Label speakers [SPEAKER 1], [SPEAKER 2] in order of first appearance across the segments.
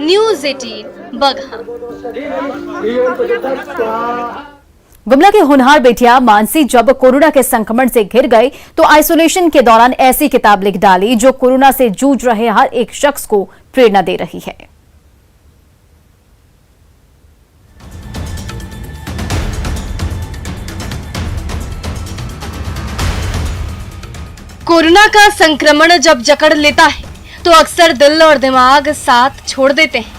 [SPEAKER 1] News 18 Bagaha.
[SPEAKER 2] Gumla की होनहार बेटिया मानसी जब कोरोना के संक्रमण से घिर गई तो आइसोलेशन के दौरान ऐसी किताब लिख डाली जो कोरोना से जूझ रहे हर एक शख्स को प्रेरणा दे रही है।
[SPEAKER 1] कोरोना का संक्रमण जब जकड़ लेता है तो अक्सर दिल और दिमाग साथ छोड़ देते हैं।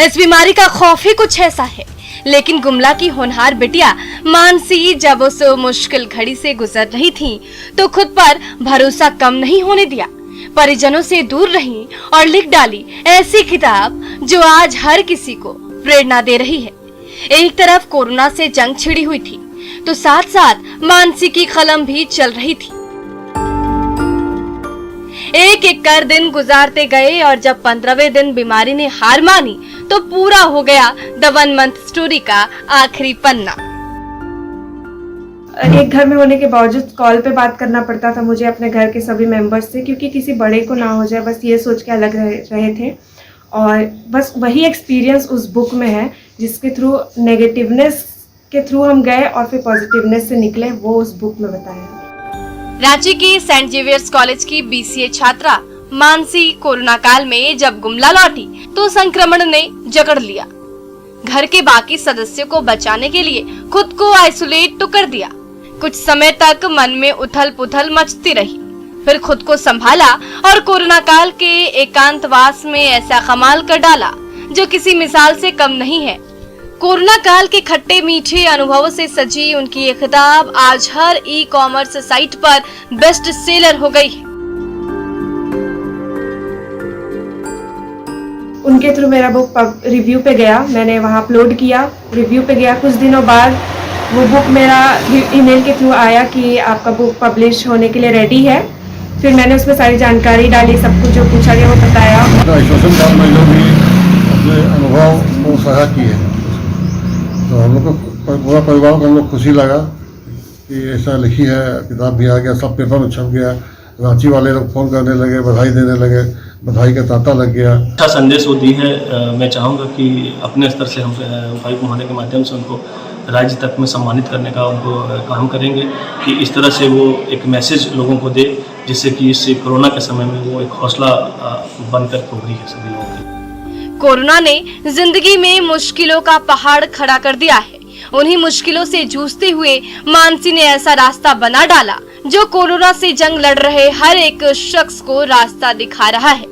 [SPEAKER 1] इस बीमारी का खौफ ही कुछ ऐसा है। लेकिन गुमला की होनहार बिटिया मानसी जब उस मुश्किल घड़ी से गुजर रही थी तो खुद पर भरोसा कम नहीं होने दिया। परिजनों से दूर रही और लिख डाली ऐसी किताब जो आज हर किसी को प्रेरणा दे रही है। एक तरफ कोरोना से जंग छिड़ी हुई थी तो साथ साथ मानसी की कलम भी चल रही थी। एक एक कर दिन गुजारते गए और जब 15वें दिन बीमारी ने हार मानी तो पूरा हो गया द 1 मंथ स्टोरी का आखिरी पन्ना।
[SPEAKER 3] एक घर में होने के बावजूद कॉल पे बात करना पड़ता था मुझे अपने घर के सभी मेंबर्स से, क्योंकि किसी बड़े को ना हो जाए, बस ये सोच के अलग रहे थे। और बस वही एक्सपीरियंस उस बुक में है जिसके थ्रू नेगेटिवनेस के थ्रू हम गए और फिर पॉजिटिवनेस से निकले, वो उस बुक में बताया।
[SPEAKER 1] रांची की सेंट जेवियर्स कॉलेज की BCA छात्रा मानसी कोरोना काल में जब गुमला लौटी तो संक्रमण ने जकड़ लिया। घर के बाकी सदस्यों को बचाने के लिए खुद को आइसोलेट तो कर दिया। कुछ समय तक मन में उथल पुथल मचती रही, फिर खुद को संभाला और कोरोना काल के एकांतवास में ऐसा कमाल कर डाला जो किसी मिसाल से कम नहीं है। कोरोना काल के खट्टे मीठे अनुभवों से सजी उनकी ये किताब आज हर ई-कॉमर्स साइट पर बेस्ट सेलर हो गई है।
[SPEAKER 3] उनके थ्रू मेरा बुक रिव्यू पे गया, मैंने वहाँ अपलोड किया, रिव्यू पे गया। कुछ दिनों बाद वो बुक मेरा ईमेल के थ्रू आया कि आपका बुक पब्लिश होने के लिए रेडी है। फिर मैंने उसमें सारी जानकारी डाली, सब कुछ जो पूछा गया वो बताया।
[SPEAKER 4] आइसोलेशन काल में जो भी अपने अनुभव को साझा किए, तो हम लोग को पूरा परिवार को हम लोग खुशी लगा कि ऐसा लिखी है, किताब भी आ गया, सब पेपर में छप गया। रांची वाले लोग फ़ोन करने लगे, बधाई देने लगे, बधाई का तांता लग गया।
[SPEAKER 5] अच्छा संदेश वो दी है। मैं चाहूँगा कि अपने स्तर से हम उपायुक्त महोदय के माध्यम से उनको राज्य तक में सम्मानित करने का उनको काम करेंगे कि इस तरह से वो एक मैसेज लोगों को दे जिससे कि इस कोरोना के समय में वो एक हौसला बनकर उभरी है सभी लोगों की।
[SPEAKER 1] कोरोना ने जिंदगी में मुश्किलों का पहाड़ खड़ा कर दिया है। उन्हीं मुश्किलों से जूझते हुए मानसी ने ऐसा रास्ता बना डाला जो कोरोना से जंग लड़ रहे हर एक शख्स को रास्ता दिखा रहा है।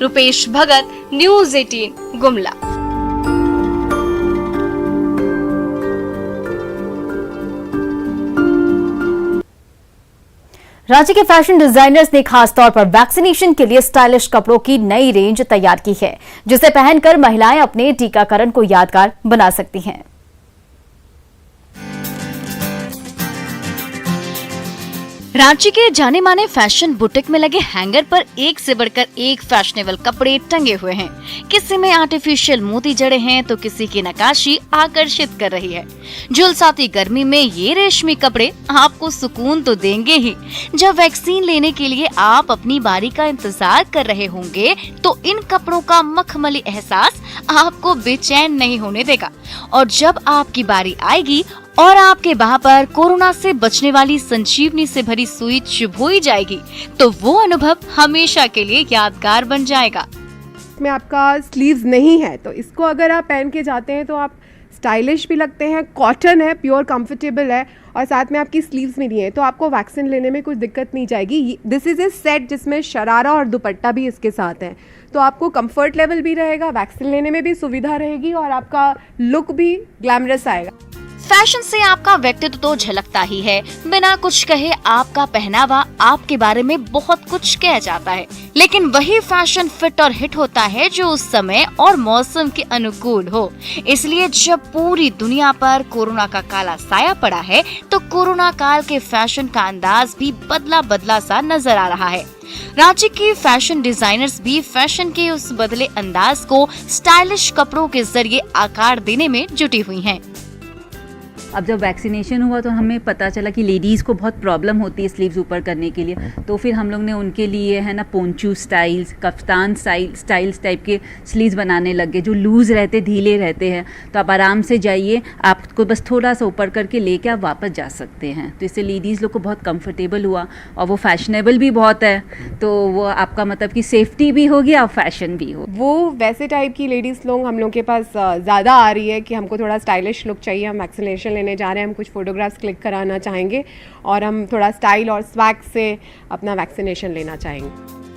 [SPEAKER 1] रुपेश भगत, न्यूज 18 गुमला।
[SPEAKER 2] राज्य के फैशन डिजाइनर्स ने खास तौर पर वैक्सीनेशन के लिए स्टाइलिश कपड़ों की नई रेंज तैयार की है जिसे पहनकर महिलाएं अपने टीकाकरण को यादगार बना सकती हैं।
[SPEAKER 6] रांची के जाने माने फैशन बुटीक में लगे हैंगर पर एक से बढ़कर एक फैशनेबल कपड़े टंगे हुए हैं। किसी में आर्टिफिशियल मोती जड़े हैं तो किसी की नक्काशी आकर्षित कर रही है। झुलसाती गर्मी में ये रेशमी कपड़े आपको सुकून तो देंगे ही। जब वैक्सीन लेने के लिए आप अपनी बारी का इंतजार कर रहे होंगे तो इन कपड़ों का मखमली एहसास आपको बेचैन नहीं होने देगा। और जब आपकी बारी आएगी और आपके बाह पर कोरोना से बचने वाली संजीवनी से भरी सुई चुभोई जाएगी तो वो अनुभव हमेशा के लिए यादगार बन जाएगा।
[SPEAKER 7] में आपका स्लीव्स नहीं है तो इसको अगर आप पहन के जाते हैं तो आप स्टाइलिश भी लगते हैं, कॉटन है, प्योर कंफर्टेबल है और साथ में आपकी स्लीव्स भी नहीं है तो आपको वैक्सीन लेने में कुछ दिक्कत नहीं जाएगी। दिस इज़ ए सेट जिसमें शरारा और दुपट्टा भी इसके साथ है तो आपको कंफर्ट लेवल भी रहेगा, वैक्सीन लेने में भी सुविधा रहेगी और आपका लुक भी ग्लैमरस आएगा।
[SPEAKER 6] फैशन से आपका व्यक्तित्व तो झलकता ही है, बिना कुछ कहे आपका पहनावा आपके बारे में बहुत कुछ कह जाता है। लेकिन वही फैशन फिट और हिट होता है जो उस समय और मौसम के अनुकूल हो। इसलिए जब पूरी दुनिया पर कोरोना का काला साया पड़ा है तो कोरोना काल के फैशन का अंदाज भी बदला बदला सा नजर आ रहा है। रांची की फैशन डिजाइनर्स भी फैशन के उस बदले अंदाज को स्टाइलिश कपड़ों के जरिए आकार देने में जुटी हुई हैं।
[SPEAKER 8] अब जब वैक्सीनेशन हुआ तो हमें पता चला कि लेडीज़ को बहुत प्रॉब्लम होती है स्लीव्स ऊपर करने के लिए, तो फिर हम लोग ने उनके लिए है ना poncho styles, kaftan styles type के स्लीव्स बनाने लग गए जो लूज़ रहते, ढीले रहते हैं, तो आप आराम से जाइए, आपको बस थोड़ा सा ऊपर करके लेके आप वापस जा सकते हैं। तो इससे लेडीज़ लोग को बहुत कंफर्टेबल हुआ और वो फैशनेबल भी बहुत है, तो वो आपका मतलब कि सेफ्टी भी होगी और फैशन भी हो।
[SPEAKER 7] वो वैसे टाइप की लेडीज़ लोग हम लोग के पास ज़्यादा आ रही है कि हमको थोड़ा स्टाइलिश लुक चाहिए, हम वैक्सीनेशन लेने जा रहे हैं, हम कुछ फ़ोटोग्राफ्स क्लिक कराना चाहेंगे और हम थोड़ा स्टाइल और स्वैग से अपना वैक्सीनेशन लेना चाहेंगे।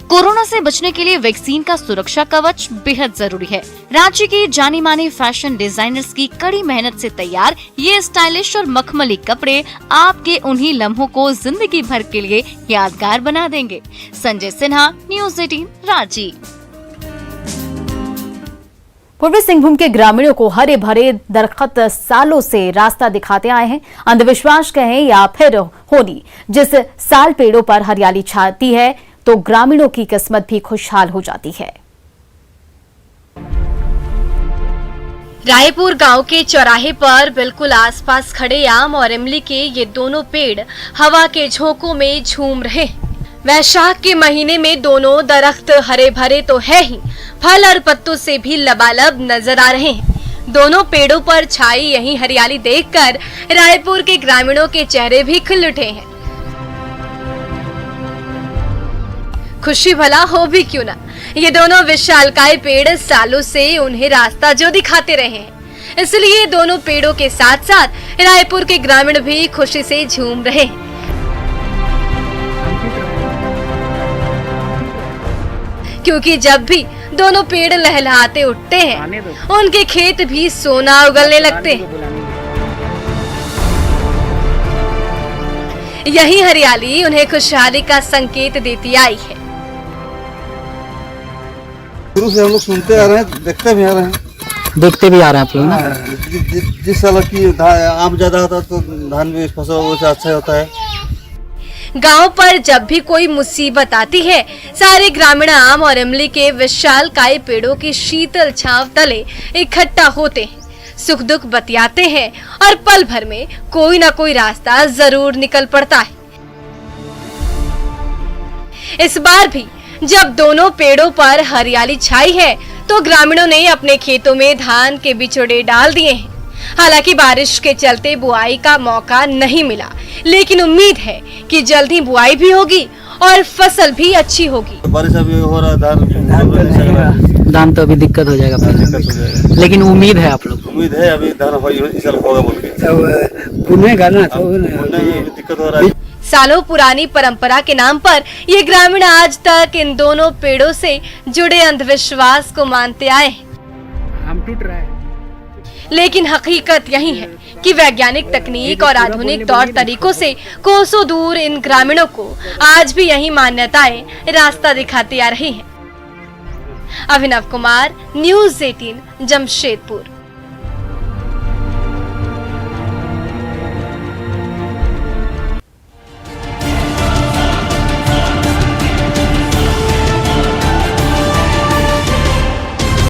[SPEAKER 6] कोरोना से बचने के लिए वैक्सीन का सुरक्षा कवच बेहद जरूरी है। रांची के जानी मानी फैशन डिजाइनर्स की कड़ी मेहनत से तैयार ये स्टाइलिश और मखमली कपड़े आपके उन्हीं लम्हों को जिंदगी भर के लिए यादगार बना देंगे। संजय सिन्हा, न्यूज़ 18 रांची।
[SPEAKER 2] पूर्वी सिंहभूम के ग्रामीणों को हरे भरे दरख्त सालों से रास्ता दिखाते आए हैं। अंधविश्वास कहें या फिर होनी, जिस साल पेड़ों पर हरियाली छाती है तो ग्रामीणों की किस्मत भी खुशहाल हो जाती है।
[SPEAKER 1] रायपुर गांव के चौराहे पर बिल्कुल आसपास खड़े आम और इमली के ये दोनों पेड़ हवा के झोंकों में झूम रहे हैं। वैशाख के महीने में दोनों दरख्त हरे भरे तो है ही, फल और पत्तों से भी लबालब नजर आ रहे हैं। दोनों पेड़ों पर छाई यही हरियाली देखकर रायपुर के ग्रामीणों के चेहरे भी खिल उठे हैं। खुशी भला हो भी क्यों ना, ये दोनों विशालकाय पेड़ सालों से उन्हें रास्ता जो दिखाते रहे हैं, इसलिए दोनों पेड़ों के साथ साथ रायपुर के ग्रामीण भी खुशी से झूम रहे हैं। क्योंकि जब भी दोनों पेड़ लहलहाते उठते हैं, उनके खेत भी सोना उगलने लगते हैं। यही हरियाली उन्हें खुशहाली का संकेत देती आई है।
[SPEAKER 9] शुरू से हम लोग सुनते आ रहे हैं, देखते भी आ रहे हैं,
[SPEAKER 10] देखते भी आ रहे हैं आप लोग ना।
[SPEAKER 9] जिस साल की आम ज्यादा होता है तो धान भी फसल से अच्छा होता है।
[SPEAKER 1] गांव पर जब भी कोई मुसीबत आती है, सारे ग्रामीण आम और इमली के विशालकाय पेड़ों की शीतल छांव तले इकट्ठा होते हैं, सुख दुख बतियाते हैं और पल भर में कोई ना कोई रास्ता जरूर निकल पड़ता है। इस बार भी जब दोनों पेड़ों पर हरियाली छाई है तो ग्रामीणों ने अपने खेतों में धान के बिचौड़े डाल दिए हैं। हालांकि बारिश के चलते बुआई का मौका नहीं मिला, लेकिन उम्मीद है कि जल्द ही बुआई भी होगी और फसल भी अच्छी होगी।
[SPEAKER 9] बारिश अभी हो रहा, धान
[SPEAKER 10] तो अभी दिक्कत हो जाएगा पहले, लेकिन उम्मीद है आप लोग?
[SPEAKER 9] उम्मीद है अभी धान होगा बोल के दिक्कत हो रहा है।
[SPEAKER 1] सालों पुरानी परंपरा के नाम पर ये ग्रामीण आज तक इन दोनों पेड़ों से जुड़े अंधविश्वास को मानते आए हैं।
[SPEAKER 10] हम टूट रहा है,
[SPEAKER 1] लेकिन हकीकत यही है कि वैज्ञानिक तकनीक और आधुनिक तौर तरीकों से कोसों दूर इन ग्रामीणों को आज भी यही मान्यताएं रास्ता दिखाती आ रही हैं। अभिनव कुमार, न्यूज़ 18 जमशेदपुर।